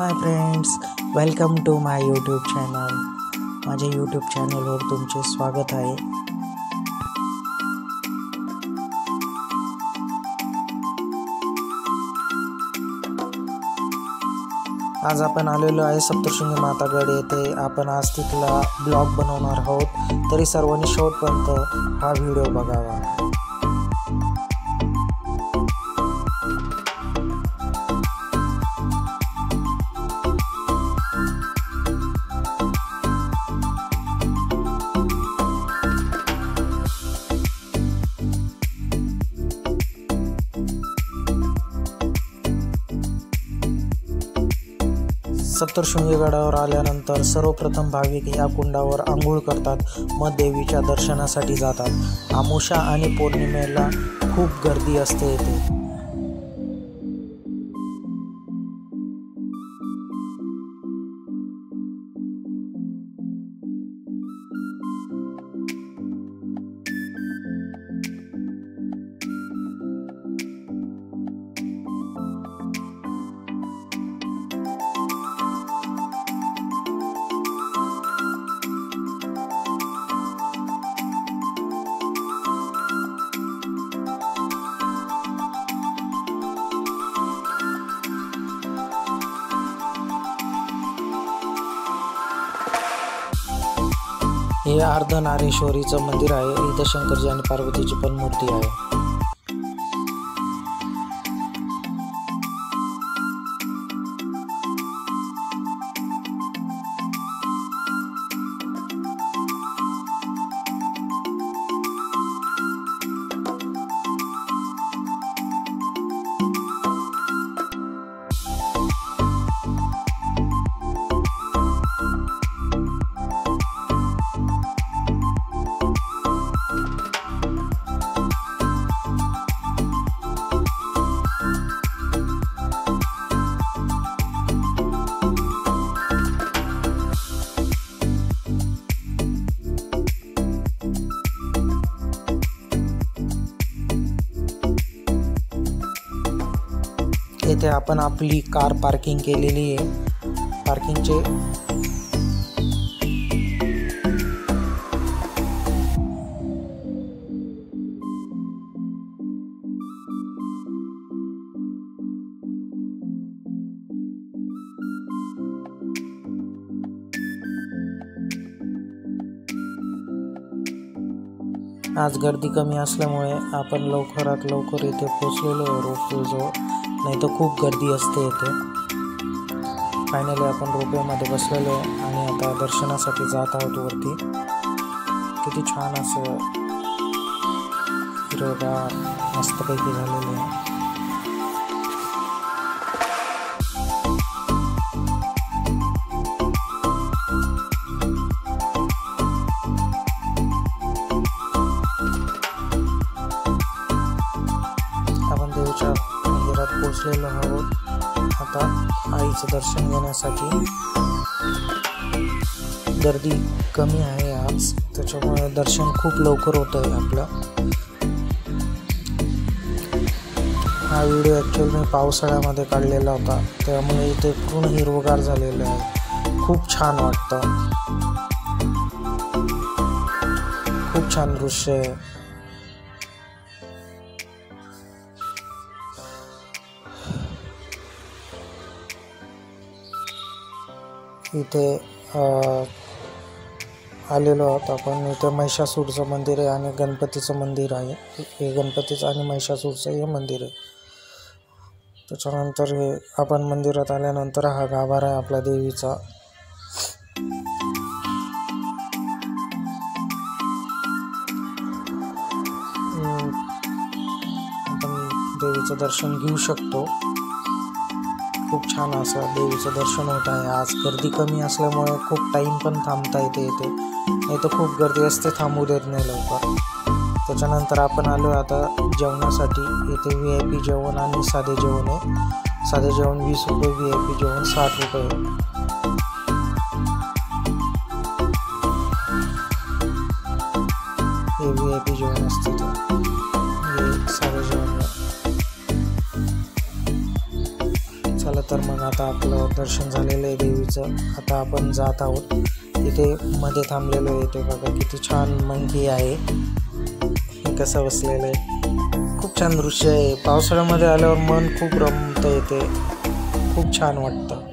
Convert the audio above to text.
High friends, welcome to my YouTube channel. माझ्या YouTube चॅनलवर तुमचे स्वागत आहे। आज आपण आलेलो आहे सप्तशृंगी मातागड येथे। आपण आज तिथला ब्लॉग बनवणार आहोत, तरी सर्वांनी शेवटपर्यंत हा व्हिडिओ बघावा। सप्तशृंगी गडावर आल्यानंतर सर्वप्रथम भाविक या कुंडावर आंघोळ करतात, मग देवीच्या दर्शनासाठी जातात। अमावस्या आणि पौर्णिमेला खूप गर्दी असते येथे। हे अर्धनारेश्वरीचं मंदिर आहे। इथं शंकरजी आणि पार्वतीची पण मूर्ती आहे। येथे आपण आपली कार पार्किंग केलेली आहे। पार्किंगचे आज गर्दी कमी असल्यामुळे आपण लवकरात लवकर इथे पोहोचलेलो रोपवेजवळ, नाही तर खूप गर्दी असते इथे। फायनली आपण रोपवेमध्ये बसलेलो आहे आणि आता दर्शनासाठी जात आहोत वरती। किती छान असं हिरवगार मस्तपैकी झालेलं आहे। मंदिरात पोहोचलेलो आहोत। आता आईचं दर्शन घेण्यासाठी गर्दी कमी आहे आज, त्याच्यामुळे दर्शन खूप लवकर होत आहे आपलं। हा व्हिडिओ ॲक्च्युअली मी पावसाळ्यामध्ये काढलेला होता, त्यामुळे इथे पूर्ण हिरवगार झालेलं आहे। खूप छान वाटतं, खूप छान दृश्य आहे। इथे आलेलो आहोत आपण। इथे महिषासूरचं मंदिर आहे आणि गणपतीचं मंदिर आहे। हे गणपतीचं आणि महिषासूरचं हे मंदिर आहे। त्याच्यानंतर हे आपण मंदिरात आल्यानंतर हा गाभारा आहे आपल्या देवीचा। आपण देवीचं दर्शन घेऊ शकतो। खूप छान असं देवीचं दर्शन होत आहे। आज गर्दी कमी असल्यामुळे खूप टाईम पण थांबता येते इथे, नाही तर खूप गर्दी असते, थांबू देत नाही लवकर। त्याच्यानंतर आपण आलो आता जेवणासाठी। इथे VIP जेवण आणि साधे जेवण आहे। साधे जेवण 20 रुपये, VIP जेवण 60 रुपये। हे VIP जेवण असते, हे साधे जेवण। चला तर मग आता आपलं दर्शन झालेलं आहे देवीचं. आता आपण जात आहोत. इथे मध्ये थांबलेलो आहे. इथे बघा किती छान मंकी आहे, कसं बसलेलं आहे. खूप छान दृश्य आहे. पावसाळ्यामध्ये आल्यावर मन खूप रमतं येते, खूप छान वाटतं.